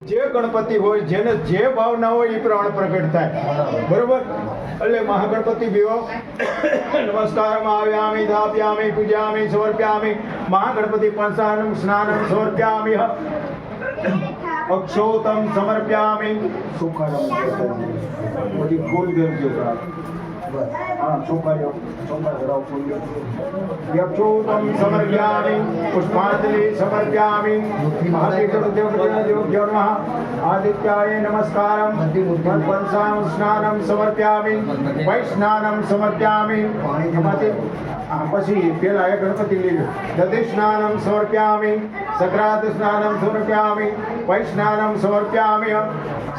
જે ગણપતિ હોય જેને જે ભાવના હોય એ પ્રમાણે પ્રગટ થાય બરોબર એટલે મહાગણપતિ વિવો નમસ્કારમાં આવ્યામિ ધાપ્યામિ પૂજ્યામિ સમર્પ્યામિ મહાગણપતિ પંચાનમ સ્નાનમ સમર્પ્યામિ અક્ષોતમ સમર્પ્યામિ સુખરમ બધી ફૂલ દેવજો હા ચોખાયો ચોખા ધરાવ ફૂલ યક્ષોતમ સમર્પ્યામિ પુષ્પાંજલિ સમર્પ્યામિ મહાદેવદેવ આદિત્યાય નમસ્કારમ પંચામ સ્નાનમ સમર્પ્યામિ વૈષ્ણાનમ સમર્પ્યામિ એમાંથી પછી પેલા એક ગણપતિ લીધું દધિ સ્નાનમ સમર્પ્યામિ સક્રાત સ્નાનમ સમર્પ્યામિ વૈષ્ણાનમ સમર્પ્યામિ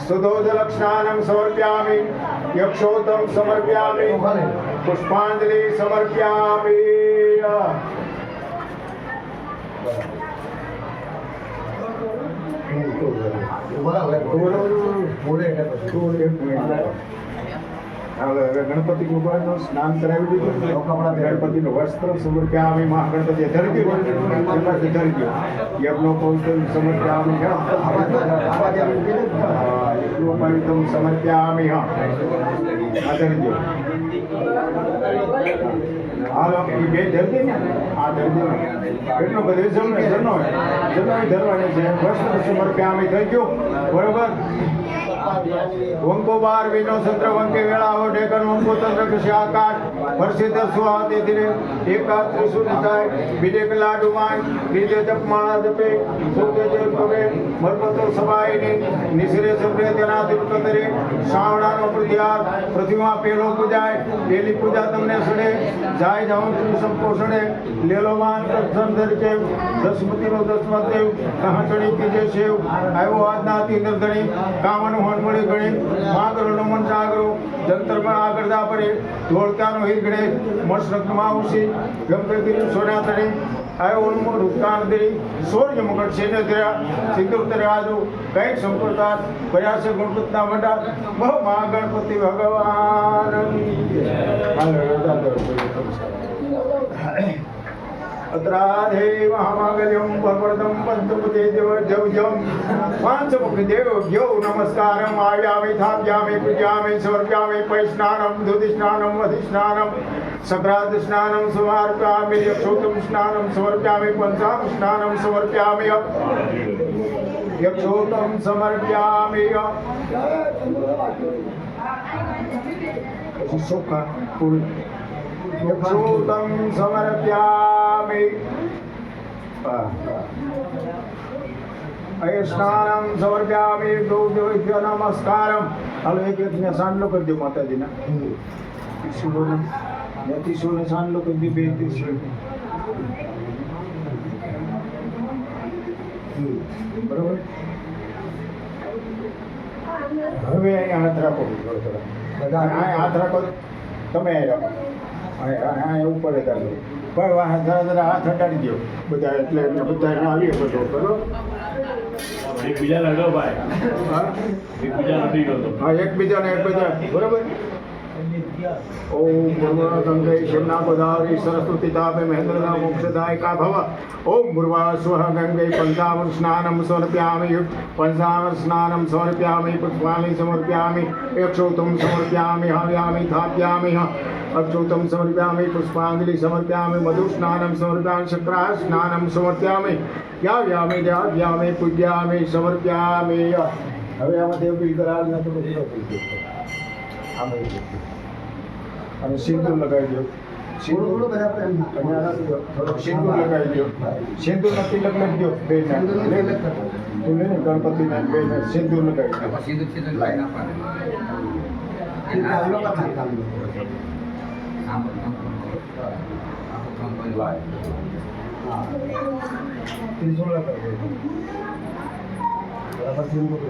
સુધોદલ સ્નાનમ સમર્પ્યામિ યક્ષોતમ સમર્પ્યામિ પુષ્પાંજલિ સમર્પ્યામિ હવે ગણપતિ ભગવાનનું સ્નાન કરાવી દીધું ગણપતિનું વસ્ત્ર સમર્પ્યામિ મહાગણપતિ ધરી ગયું ધરી ગયું યજ્ઞોપવિતમ સમર્પ્યામિ યજ્ઞોપવિતમ સમર્પ્યામિ હા ધરી ગયું હાલો એ બે ધરતી ને આ ધરતી એટલો બધો જન્મ ધરવાની છે વસ્ત્ર સમર્પ્યામિ થઈ ગયું બરોબર વંકોબાર વિનો ચંદ્ર વંકે વેળાઓ ઢેકન વંકો ચંદ્ર કૃષિ આકાશ વર્ષિત સુહાતે ધીરે એકા ત્રિશુલ થાય બીજે લાડુ માય ત્રીજે જપ માળા જપે સૌતે જપ કવે મરપતો સભાઈની નિસરે સભ્રે તેના દીપ કરે શ્રાવણાનો પ્રત્યાર પૃથ્વીમાં પેલો પૂજાય પેલી પૂજા તમને સડે જાય જાઉં સંપો સડે લેલો માન દર્શન તરીકે દસમતીનો દસમત દેવ કહાચણી કીજે શિવ આવ્યો આજના તીર્ધણી કામનું મળી ગણે માગરો નમન જાગરો જંતરમાં આગળ દા પરે ધોળકાનો હીર ગણે મસરકમાં ઉસી ગંભીર સોના તળે આયો ઉન્મો રૂપકાન દરી સૂર્ય મુગટ સેને તેરા સિંદૂર તરે આજુ કઈક સંપ્રદાય પ્રયાસ ગણપતિના મંડા બહુ મહાગણપતિ ભગવાન અત્રાધે મહામાગલ્યમ પરવર્તમ પંચમુખે દેવ જવજમ પાંચમુખ દેવ યો નમસ્કારમ આવ્યામિ થાપ્યામિ પૂજ્યામિ સમર્પ્યામિ પૈસ્નાનમ દુધિ સ્નાનમ વધિ સ્નાનમ સક્રાદ સ્નાનમ સમર્પ્યામિ યક્ષોતમ સ્નાનમ સમર્પ્યામિ પંચામ સ્નાનમ સમર્પ્યામિ યક્ષોતમ સમર્પ્યામિ પછી ચોખા ફૂલ યક્ષોતમ સમર્પ્યામિ સ્નાનમ સમર્પ્યામિ ગૌદેવ્ય નમસ્કારમ હાલો એક ને સાંડલો કરી દો માતાજીના ત્રિશુલોને સાંડલો કરી દો બે ત્રિશુલ બરોબર હવે અહીંયા હાથ રાખો થોડા હાથ રાખો તમે રાખો હા ઉપર પણ જરા હાથ હટાડી દો બધા એટલે બધા આવીએ બધો કરો એકબીજાને હટો ભાઈ એકબીજાને બરોબર ઓમ ભગવાન ગંગે શમના ગોદાવરી સરસ્વતી તાપે મહેન્દ્રના મોક્ષદાયકા ભવ ઓમ ભૂર્વા સ્વઃ ગંગે પંચામૃત સ્નાનમ સમર્પ્યામિ પંચામૃત સ્નાનમ સમર્પ્યામિ પુષ્પાણિ સમર્પ્યામિ યક્ષોતમ સમર્પ્યામિ હવ્યામિ થાપ્યામિ અક્ષોતમ સમર્પ્યામિ પુષ્પાંજલિ સમર્પ્યામિ મધુ સ્નાનમ સમર્પ્યામિ શક્રા સ્નાનમ સમર્પ્યામિ યાવ્યામિ દ્યાવ્યામિ પૂજ્યામિ સમર્પ્યામિ હવે આમાં દેવ બિલ કરાવી ના તો બધું થઈ ગયું અને સિંદૂર લગાવી દો સિંદૂર લગાવી દો સિંદૂર નથી લગાવી દો બે ગણપતિને બે સિંદૂર લગાવી ત્રિશુલ લગાવી બરાબર સિંદૂર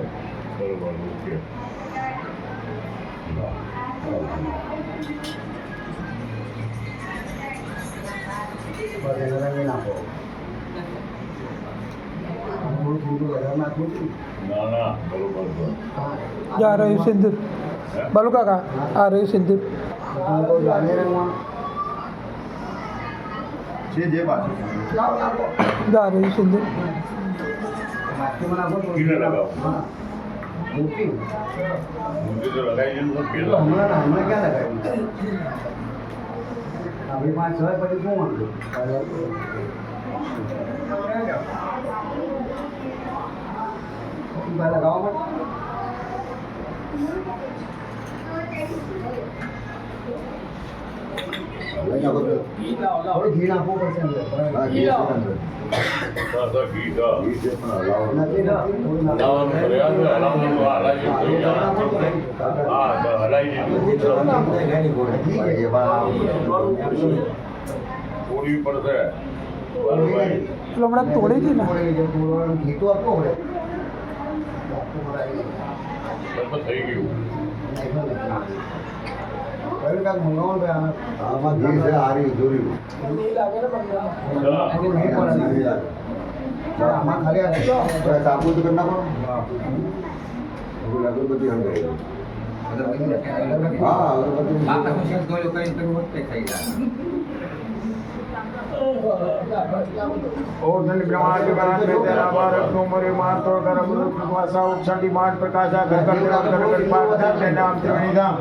जा रही सिंदूर बालू काका आ रही सिंदूर જે બાજુ जा रही सिंदूर કિલો લગાવો મૂર્તિ તો લગાવી છે તો પેલા આપણી પાસે હોય પછી શું વાંધો લગાવવા થોડું ઘી નાખવું પડશે અંદર. તો ઘી તો નથી લાવવાનું કર્યા તો હલાવવાનું તો હલાવી થઈ જાય હા તો હલાવી દીધું થોડી પડશે બરાબર પેલો હમણાં તોડી હતી ને ઘી તો આપવો પડે બરાબર થઈ ગયું કયું કાંક મંગાવવાનું ભાઈ આમાં ઘી છે હારી જોયું આમાં ખાલી આ સાબુ તો કરી નાખો અગરબત્તી હા और धन ब्रह्मांड के बरात में तेरा भारत नो मरे मार तो कर अमृत वासा उपशांति मान प्रकाशा घर कर कर पाठ धर नाम त्रिवेणी धाम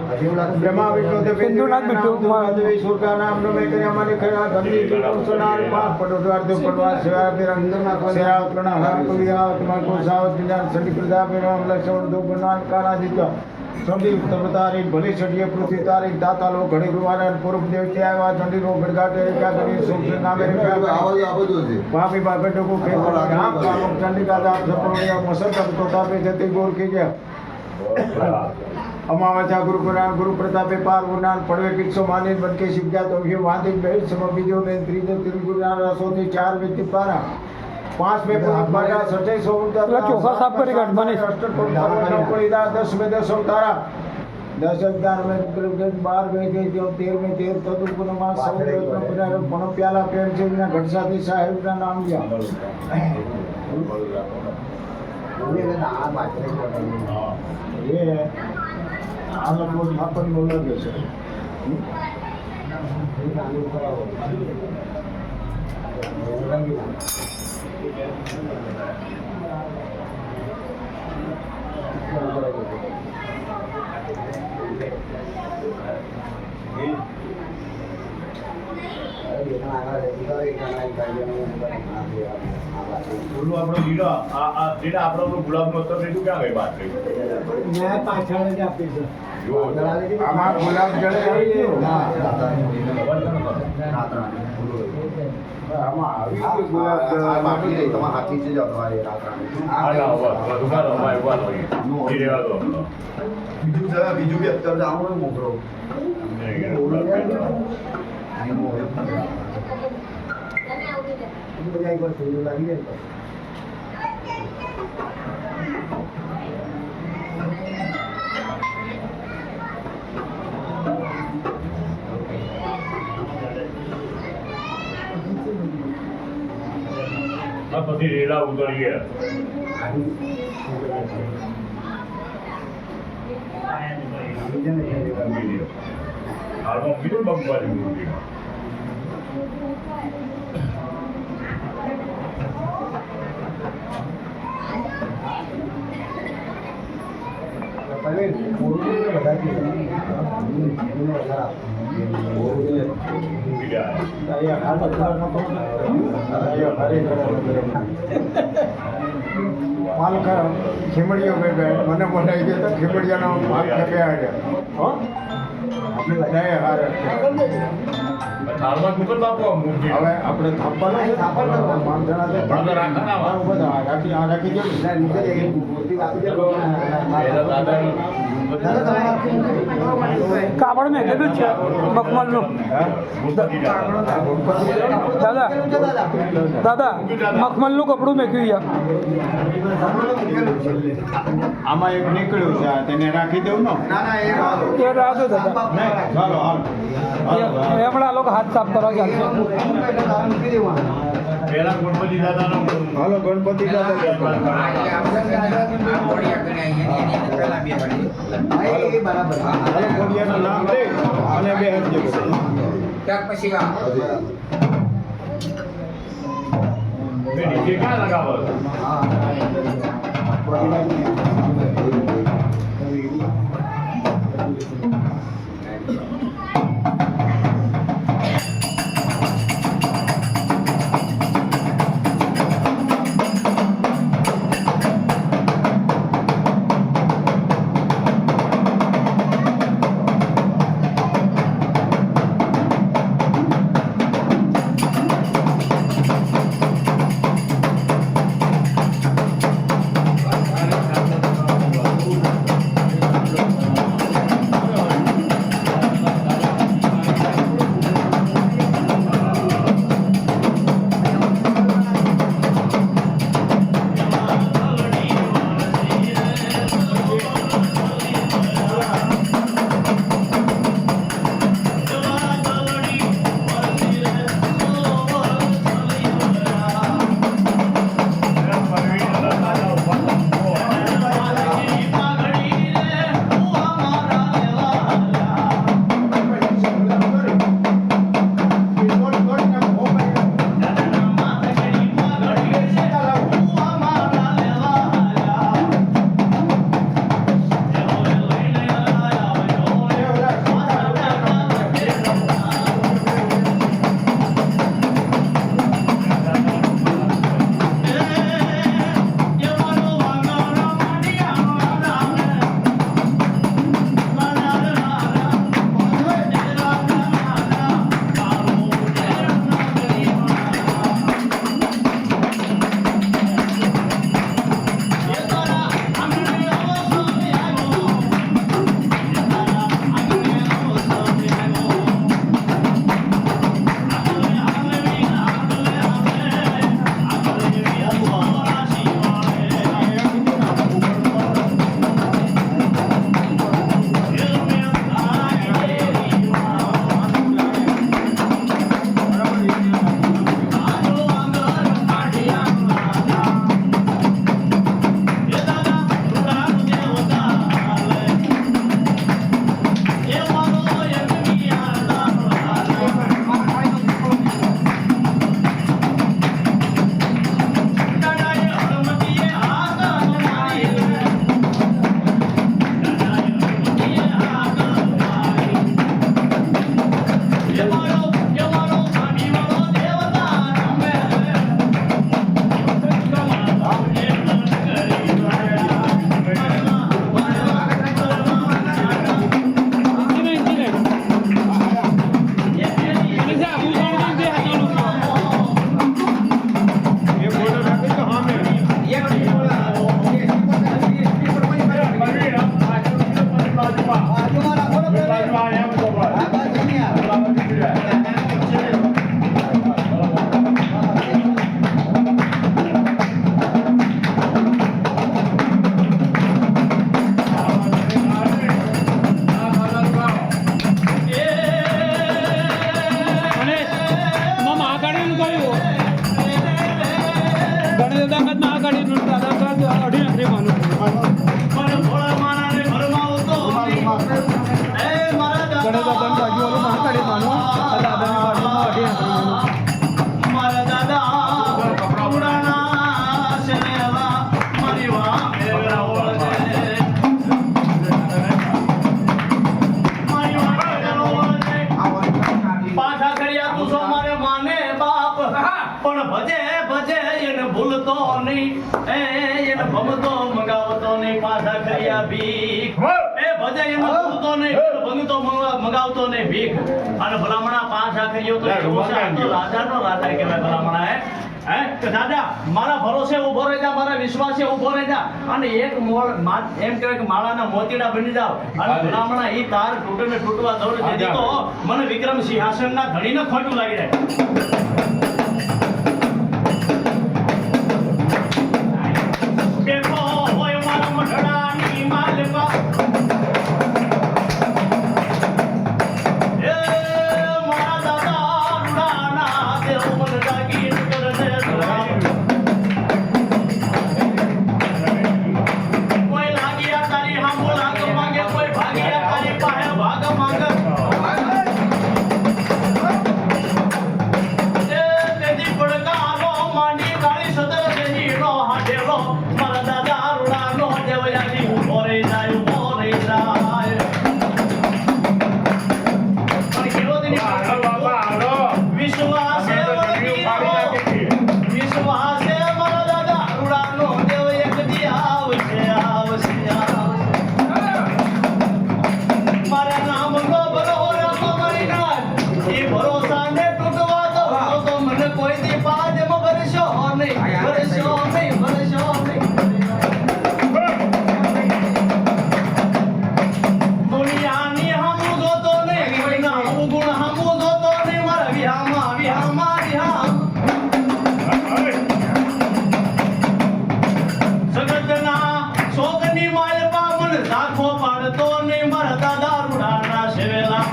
ब्रह्मा विष्णु देव सिंधुनाथ बिट्टू देवी सूर्य का नाम नो में करे हमारे खरा धनी की सोनार पाप पटोद्वार देव परवार सेवा फिर अंदर ना सेवा प्रणा हर कुलिया तुम्हारे को सावत ज्ञान सभी प्रदा में राम लक्ष्मण दो बनान कारादित्य संधि उत्तरतारी भले छड़िए पृथ्वी तारी दाता लो घड़ी गुवारा पूर्व देव के आवा ठंडी रो गड़गाटे क्या करी सुख से नामे पापी बापे को के राम काम चंडिका दास सपरोया मसर तब तो तापे जति गोर की जय अमावस्या गुरु प्रतापे पार गुनान पड़वे किसो माने बन के शिव गया तो ये वादे बेल सम बीजो में त्रिदे त्रिगुणान रसोते चार व्यक्ति पारा 5 में बाटा 27 પેલા ચોખા સાફ કરી કાઢ મને 10 में 10 तारा 10 11 में 12 में 13 में 13 तदुपन मास 14 में प्याला पेड़ से बिना घटसाती साहेब का नाम लिया ये આ લોકો થાપણ નો લાગે છે બોલું આપણો લીલો આ જેને આપણો ગુલાબનો હતો એ ક્યાં ગઈ વાત કરી મેં પાછળ જ આપી છે જો આમાં ગુલાબ જળે આવી ગયો આમાં આવી ગયું ગુલાબ હાથી છે તમારે હા ના વધુ કાઢો અમારે ઉભા થઈ એ રહેવા દો આપણો બીજું બી અત્યારે આવું મોકલો બધા એક વાર થોડું લાગી જાય આ પછી રેલા ઉતરીએ હાલમાં કીધું બગવારી મૂર્તિમાં માલખા ખીમડીઓ મેં મને બોલાવી દે તો ખીમડિયાનો માલખા બે આવ્યા થાળમાં મુકત આપો મૂર્તિ હવે આપણે થાપવાનું છે બધા રાખી દો કાપડ મેં કીધું છે મખમલનું દાદા દાદા મખમલનું કપડું મેક્યું યાર આમાં એક નીકળ્યું છે તેને રાખી દઉં ને એ રાહ દો દાદા ચાલો હાલ હમણાં લોકો હાથ સાફ કરવા ચાલશે પેલા ગણપતિ દાદાનો હાલો ગણપતિ દાદા હાલો કોડિયાનું નામ લે અને બે હરજે ત્યાર પછી નીચે ક્યાં લગાવો છો? મંગાવતો ને ભીખ અને ભલામણા પાંચ આખરીઓ તો રાજાનો રાજા કહેવાય ભલામણા હે કે દાદા મારા ભરોસે ઉભો રહી જા, મારા વિશ્વાસે ઉભો રહી જા અને એક એમ કહેવાય કે માળાના મોતીડા બની જાવ અને ભલામણા ઈ તાર તૂટે ને તૂટવા દોડ જેથી તો મને વિક્રમ સિંહાસનના ધણીને ખોટું લાગી જાય. ની માલપા મન રાખો પાડતો ને મારા દાદા રૂડાના સેવેલા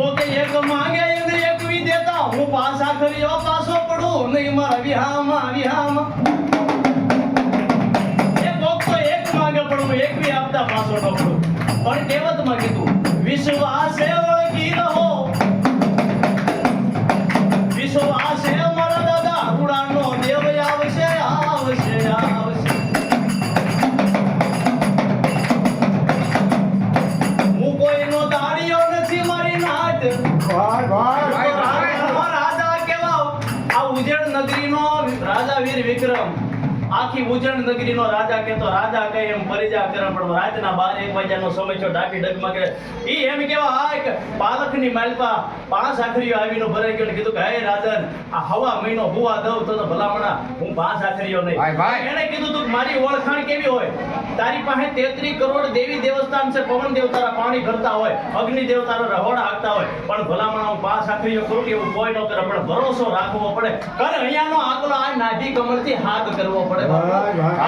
ઓકે એક માંગે એને એક વી દેતા હું પાછા ખરીઓ પાછો પડું નહીં મારા વિહામાં એક માંગે પડું એક બી આપતા પાછો ન પડું પણ કહેવતમાં કીધું વિશ્વાસે ઓળખી રહો વિશ્વાસે મારા દાદા રૂડાનો દેવ આવશે હું કોઈનો દાડિયો નથી મારી નાત રાજા કેવા આ ઉજ્જૈન નગરીનો રાજા વીર વિક્રમ આખી ઉજ્જૈન નગરીનો રાજા કેતો રાજા કહે એમ પરિજા કરે પણ રાતના 12-1 વાગ્યાનો સમય છો ડાકી ડગમાં કરે ઈ એમ કેવા હાય કે પાલખની માલપા 5 આખરીઓ આવીનો ભરાઈ ગયો ને કીધું કે હે રાજન આ હવા મહિનો હુવા દઉં તો ભલામણા હું 5 આખરીઓ નહીં એને કીધું તું મારી ઓળખાણ કેવી હોય તારી પાસે 33 કરોડ દેવી દેવસ્થાન છે પવન દેવતારા પાણી ભરતા હોય અગ્નિ દેવતારા રહોડા હાકતા હોય પણ ભલામણા હું 5 આખરીઓ કરું કે એવું કોઈ ન કરે પણ ભરોસો રાખવો પડે કર અહીંયાનો આગલો આ નાભી કમળથી હાથ કરવો પડે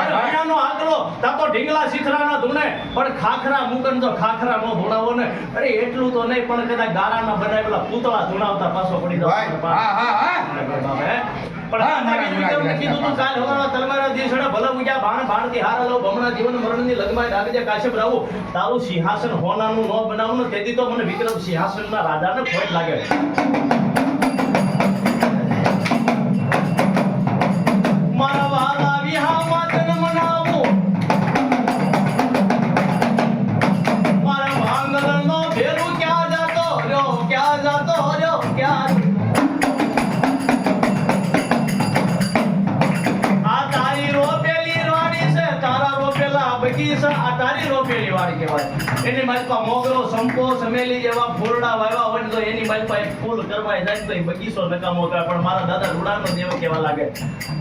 અહીંયાનો આગલો તા તો ઢીંગલા શીખરાના ધૂણે પણ ખાખરા મુકન તો ખાખરા નો ધૂણાવો ને અરે એટલું તો નહીં પણ કદાચ ગારાના બનાવેલા પૂતળા ધૂણાવતા પાછો પડી જાય પણ તમને કીધું તું કાલ હવાના તલવારા દીસડા ભલા મુજ્યા બાણ બાણથી હાર લો બમણા જીવન મરણની લગમાય રાખજે કાશ્યપ રાવું તારું સિંહાસન હોનાનું ન બનાવનું તેથી તો મને વિક્રમ સિંહાસનના રાજાને ખોટ લાગે મારા વાલા વિહામાં જન્મ નાવો મારા ભાંગલનો ભેરું ક્યાં જાતો રહ્યો ક્યાં આ તારી રોપેલી વાડી છે તારા રોપેલા બગીચા આ તારી રોપેલી વાડી કહેવાય એની માલપા મોગરો સંપો સમેલી જેવા ફૂલડા વાવ્યા હોય તો એની માલપા એક ફૂલ કરવાય જાય તો એ બગીચો નકામો કરે પણ મારા દાદા રૂડાનો દેવ કેવા લાગે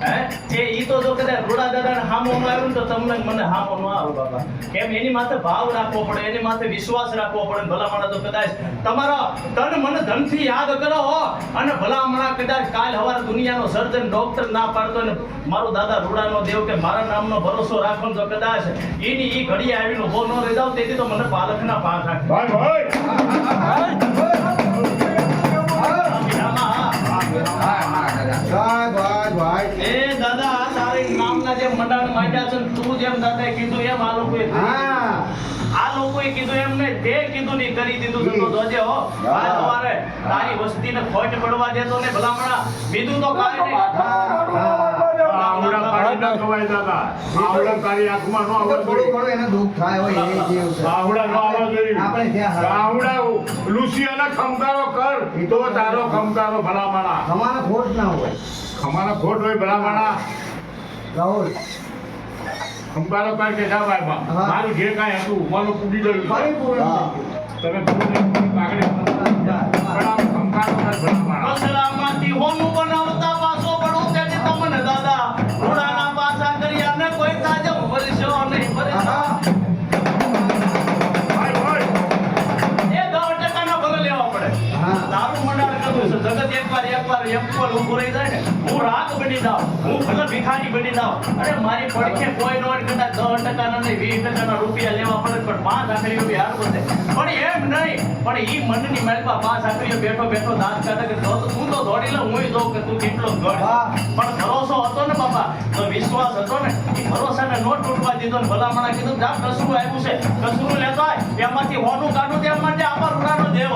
હે કે ઈ તો જો કદાચ રૂડા દાદાને હામો ન આવ્યું ને તો તમને મને હામો ન આવે બાબા કેમ એની માથે ભાવ રાખવો પડે એની માથે વિશ્વાસ રાખવો પડે ભલામણા તો કદાચ તમારા તન મન ધનથી યાદ કરો અને ભલામણા કદાચ કાલ હવાર દુનિયાનો સર્જન ડોક્ટર ના પાડતો ને મારો દાદા રૂડાનો દેવ કે મારા નામનો ભરોસો રાખો તો કદાચ એની ઈ ઘડી આવીને ઉભો ન રહી જાવ તેથી તો મને પાલખના પાંચ રાખે એ દાદા તારી નામના જે મંડાણ માંડ્યા છે તું જેમ દાદાએ કીધું એમ આ લોકોએ કીધું એમ ને તે કીધું ની કરી દીધું તો જોજે હો આ તમારે તારી વસ્તીને ખોટ પડવા દેતો ને ભલામણા બીજું તો કાઈ નહીં આવડા પાડી ના ખવાય દાદા આવડા તારી આંખમાં નો આવડ થોડું એને દુઃખ થાય હોય એ જીવ છે આવડા નો આવડ જોઈએ આપણે ત્યાં આવડા લુસિયાના ખમકારો કર તો તારો ખમકારો ભલામણા અમારા ખોટ ના હોય અમારા ખોટ હોય ભલામણા રાહુલ ખમકારો કર કે જા ભાઈ મારું જે કાંઈ હતું મારું પૂરી ગયું પરિપૂર્ણ તમે પાઘડી ખમકારો કર ભલામણા અસલામાંથી હોનું બનાવતા પાછો પડો તેથી તમને દાદા રૂડાના પાછા કર્યા ને કોઈ તાજમ ભરશો નહીં ભરશો એ 10% નો ભલે લેવા પડે દારૂ મંડાણ કરવું છે જગત એકવાર એમપોલ ઊભું રહી જાય ને હું રાગ બની જાઉં હું ભલે ભિખારી બની જાઉં અરે મારી પડખે કોઈ નો કદાચ 10% ના નહીં 20% ના રૂપિયા લેવા પડે પણ 5 આખરીઓ બી હાર પડે પણ એમ નહીં પણ ઈ મનની માલપા 5 આખરીઓ બેઠો દાંત કાઢે કે તો તું તો દોડી લે હું જોઉં કે તું કેટલો ગઢ પણ ભરોસો હતો ને બાપા તો વિશ્વાસ હતો ને એ ભરોસાને નો તૂટવા દીધો ને ભલામણા કીધું જા કસરું આવ્યું છે કસરું લેતો હોય એમાંથી હોનું કાઢું તેમ માટે આમાં રૂડાનો દેવ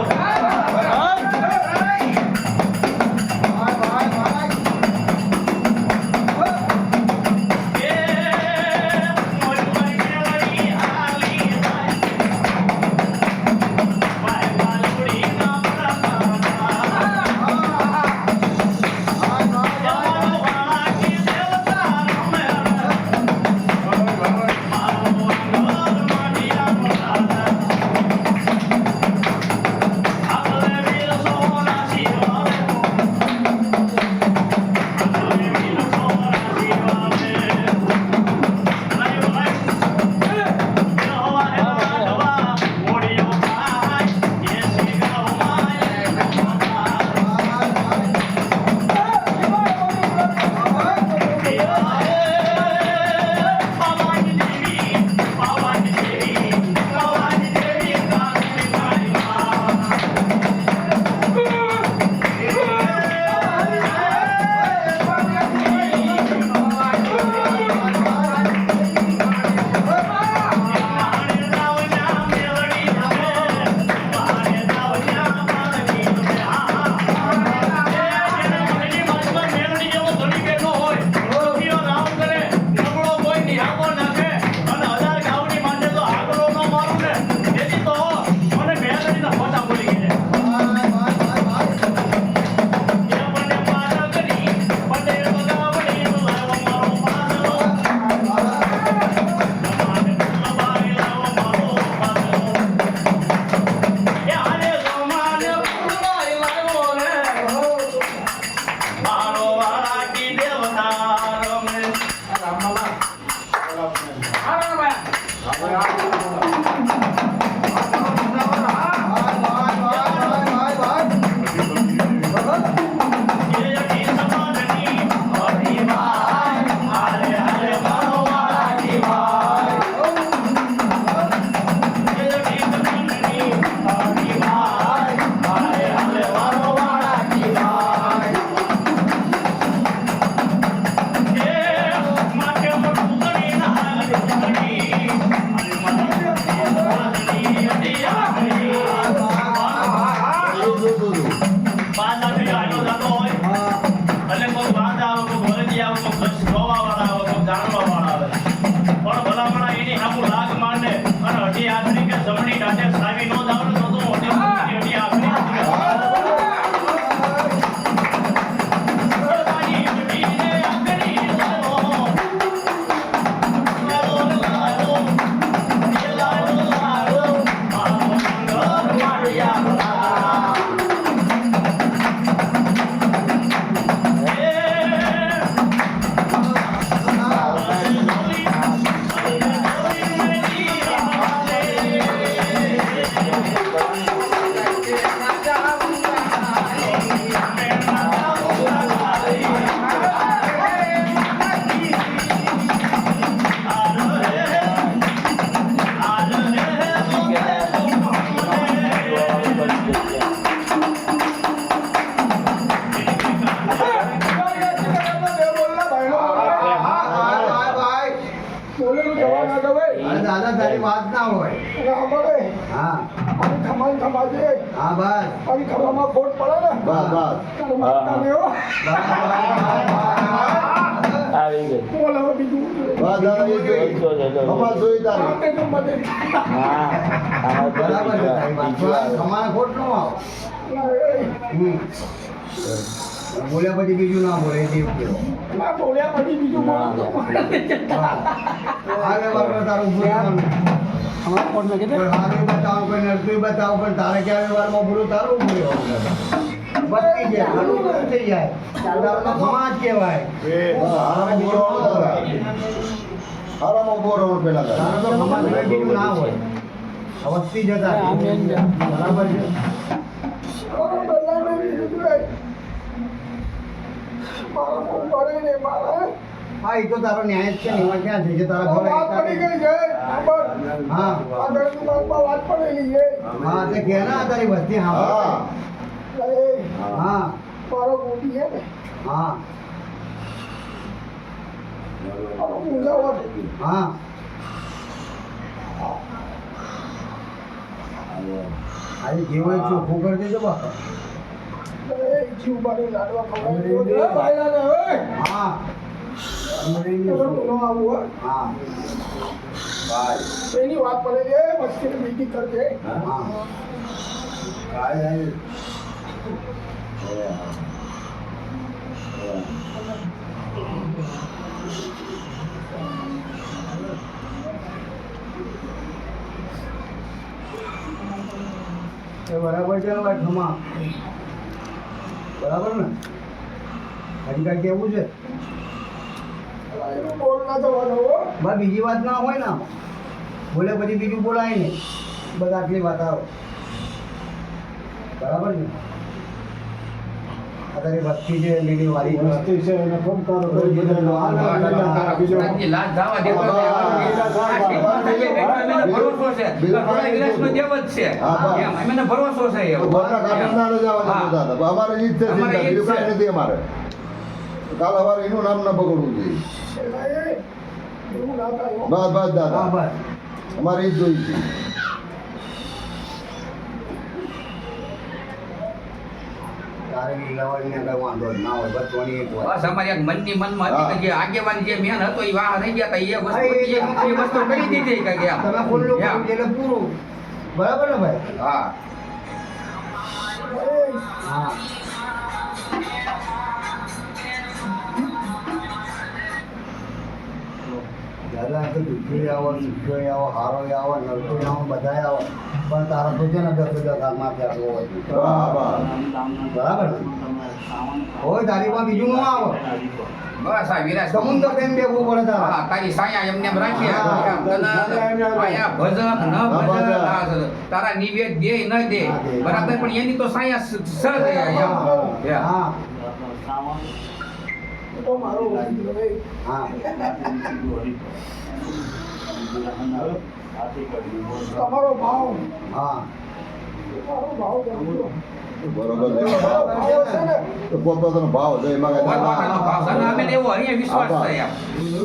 અરે દાદા તારી વાત ના હોય અને અમારે હા આવી ખમાન ખમાજે હા બસ આવી ખમામાં ખોટ પડે ને બસ બસ ત્યારે માનતા નહીં હો. આવી ગઈ બોલ હવે બીજું બસ દાદા એ જોઈ કપાસ જોઈ તારી આપે તો મને હા આમાં બરાબર છે તારી વાત તમારે ખોટ ન આવો બોલ્યા પછી બીજું ના બોલે એ ટેવ કેવો ના બોલ્યા પછી બીજું બોલો તો આગળ વાળો તારું ભૂલ અમારા કોટ મેં કીધું કોઈ હારું બતાવો કોઈ નરતું બતાવો પણ તારે ક્યારે વારમાં ભૂલું તારું ભૂલ્યો બચી જાય ઘણું બધું થઈ જાય તારો તો સમાજ કહેવાય હારામાં બોરો દાદા હારામાં બોરો પેલા તારો તો સમાજ સિવાય બીજું ના હોય અવસ્થી જતા આ મેન છે. બરાબર છે બદલા મેં બીજું જોઈ. મારા કોટ પડે ને મારા હા એ તો તારો ન્યાય જ છે ને એમાં ક્યાં થઈ છે તારા વાત પડી ગઈ છે ખબર હા આગળની વાતમાં વાત પડેલી છે હા તે કે ના તારી વસ્તી હા હા એટલે હા મારો ગોપી છે ને હા મારો મુંજાવો છે. હા આજે જેવું ચોખ્ખું કરી દેજો બાપા એ જીવ બાળી લાડવા ખવડાવી દેવો. એ ભાઈલાને, ઓય! હા એનો ગુનો આવું હોય. હા એની વાત પડે છે વસ્તીને બીજી કરજે હા કાંઈ એ બરાબર છે હવે ઠમા બરાબર ને હજી કાંઈ કેવું છે એનું બોલ ના જવાનો હો. બસ બીજી વાત ના હોય ને આમાં. બોલે પછી બીજું બોલાય નહીં બસ આટલી વાત આવે બરાબર ને અત્યારે વસ્તી છે લીલી વાળી વસ્તી છે એને ફોન કરો તો બધાનો હાલ બીજો લાજ જવા દેતો નથી. આ શીખવા ભરોસો છે થોડા વિલાસનો જેવ જ છે એમ એમને ભરોસો છે એવો. ઘરના કાઢના ન જવા હા. દેતા અમારે ઈ જ છે અમારે ચિંતા ઈ જ બીજું છે. કાંઈ નથી અમારે કાલ સવારે એનું નામ ન બગડવું જોઈએ એલા એ એવું ના થાય હો. બસ બસ હા દાદા બસ અમારે ઈ જ જોઈ છે તારે લીલાવાળીને કઈ વાંધો જ ના હોય બસ તોની એક વાત બસ અમારી એક મનની મનમાં હતી કે જે આગેવાની જે મેન હતો એ વાહ રહી ગયા હતા એ વસ્તુ કરી દીધી કે એમ. તમે ખુલ્લું એમ. કર્યું એટલે પૂરું બરાબર ને ભાઈ હા એ હા દાદા તો દુઃખી આવો સુખ્યો આવો હારો આવો નરતો આવો બધાય આવો પણ તારા તો છે ને 10,000 હાથમાં ત્યાં હોય બરાબર ને હોય તારીમાં બીજું ન આવો બસ આ વિરાજ સમુદ્ર તેમ બેવું પડે તારા હા તારી સાયા એમને એમ રાખી હા. એમ. તને આયા ભજન ન ભજન આ તારા નિવેદ દે ન દે હા, દે. બરાબર પણ એની તો સાયા સર એમ. હા એ તો મારો વસ્તી હવે હા તમારો ભાવ હા મારો ભાવ જાણજો. બરોબર છે. મારો ભાવ છે ને તો પોતપોતાનો ભાવ છે એમાં કાંઈ પોતપોતાનો ભાવ છે. અને અમે એવો અહીંયા વિશ્વાસ છે એમ.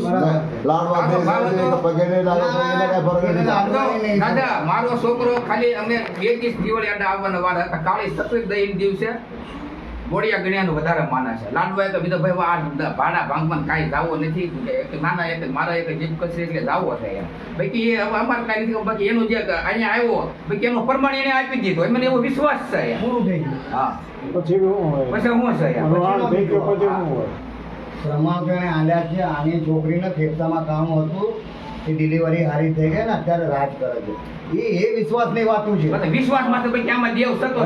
બરાબર લાડવા આનો ભાવ દે હતો. પગે નહીં લાગે તો એને કાંઈ ફરક એને નથી લાડવા- તો દાદા મારો છોકરો ખાલી અમે 2 દિવસ દિવાળી આડા આવવાના વાર હતા કાળી સફેદ દહીં દિવસે ગોળિયા ગણ્યાનું વધારે માને છે લાડવા તો બીજો ભાઈ આ ભાડા ભાંગમાં કાંઈ જાવો નથી કે એક નાના એક મારા એક જીપ કચરી એટલે જાવો છે એમ બાકી એ હવે અમારે કાંઈ નથી બાકી એનું જે અહીંયા આવ્યો બાકી એનો પ્રમાણ એને આપી દીધો એમને એવો વિશ્વાસ છે એમ. પૂરું થઈ ગયું હા પછી શું હોય પછી હું છે એમ. આનો થઈ ગયો પછી શું હોય શ્રમાકરણે આલ્યા છે આની છોકરીને ફેફસામાં કામ હતું એ ડિલિવરી સારી થઈ ગઈ ને અત્યારે રાજ કરે છે એ વિશ્વાસની વાતું છે બધા વિશ્વાસમાં તો ભાઈ આમાં દેવ સતો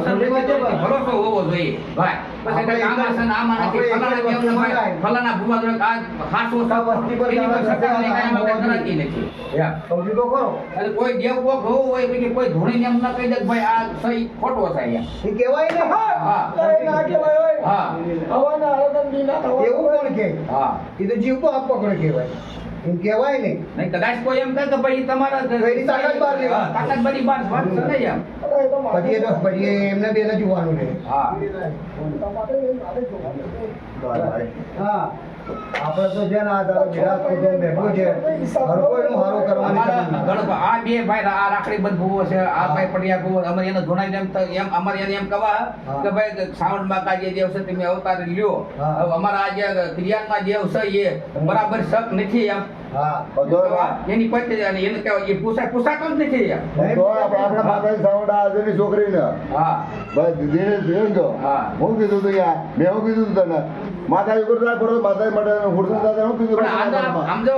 ભરોસો હોવો જોઈએ ભાઈ પછી કંઈક આમાં છે ને આમાં નથી ફલાણા દેવને ભાઈ ફલાણા ભૂમા જોડે આ ખાસો વસ્તી પર એની કોઈ સત્તા નહીં, કાંઈ આમાં કાંઈ કરાતી નથી એમ. સમજી તો કરો અને કોઈ દેવ કોક હોવું હોય પછી કોઈ ધોણીને એમ ના કહી દે કે ભાઈ આ સહી ખોટો છે એમ. એ કહેવાય ને હા એ ના કહેવાય હોય. હા હવાના હળદમ દી ના થવા એવું કોણ કે હા એ તો જીવ તો આપ પકડે કહેવાય એમ કહેવાય નહીં નહીં કદાચ કોઈ એમ કહે કે ભાઈ તમારા એની તાકાત બહાર નીકળે. હા, તાકાત બધી બહાર વાત છે ને એમ. એ તો મારે પછી એ તો પછી એમને બેને જોવાનું છે હા તમારે એ મારે જોવાનું છે. હા આપણે તો છે ને આ તારો વિરાટ કુટુંબ ભેગું છે હર કોઈનું સારું કરવાની અમારા જરૂર ગણપ આ બે ભાઈ આ રાખડી બંધ ભૂવો છે આ ભાઈ પડિયા ભૂવો અમારે એને ધોણાઈને એમ અમારે એને એમ કહેવા કે ભાઈ શ્રાવણમાં કાજે દેવ છે તમે અવતાર લ્યો હા. હવે અમારા આ જે ક્રિયામાં દેવ છે એ બરાબર શક નથી એમ હા એની પત્ની અને એને કહેવાય એ પૂછાતો જ નથી એમ તો આપણા માતા સાવડા આજની છોકરીને હા ભાઈ દીદીને જોયું તો હા. હું કીધું તું યાર મેં હું કીધું તું તને માતા ઉપર બરોબર માતા માટે હુરસન દાદા હું કીધું પણ આમ જો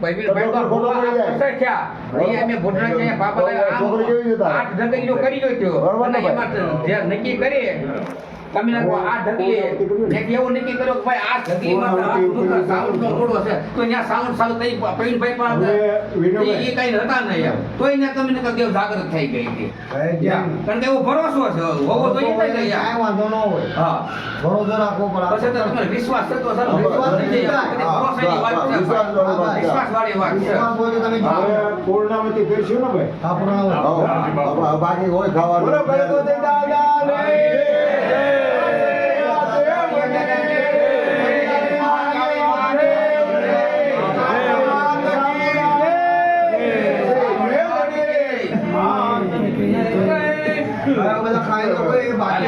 ભાઈ તો ખોટો પડી જાય. અસર થયા અહીં અમે ભોજના છે બાપા છોકરી કેવી છે તારે? આઠ ઢગલીઓ કરી ગયો બરોબર ને અને એમાં જે નક્કી કરીએ તમે લોકો આ ઢગલી એક એવું નક્કી કર્યો કે ભાઈ આ ઢગલીમાં સાઉન્ડ નો મોડો છે તો ત્યાં સાઉન્ડ ચાલુ થઈ પ્રવીણભાઈ પણ હવે વિનોભાઈ. એ કઈ હતા નહીં એમ તોય ત્યાં તમે નકર દેવ જાગૃત થઈ ગઈ હતી જ્યાં કારણ કે એવો ભરોસો છે હોવો જોઈએ ને કે કાંઈ યાર. વાંધો ન હોય હા ભરોસો રાખવો પછી તો પડે તમારે વિશ્વાસ થતો સર વિશ્વાસ નથી યાર. બધી ભરોસાની વાત છે વિશ્વાસવાળી વાત છે વિશ્વાસ હોય તો તમે જાઓ. હવે પૂર્ણાવતી કરશું ને ભાઈ આપણો બાકી હોય ખાવાનું બોલો ગણપતિ દાદા નહીં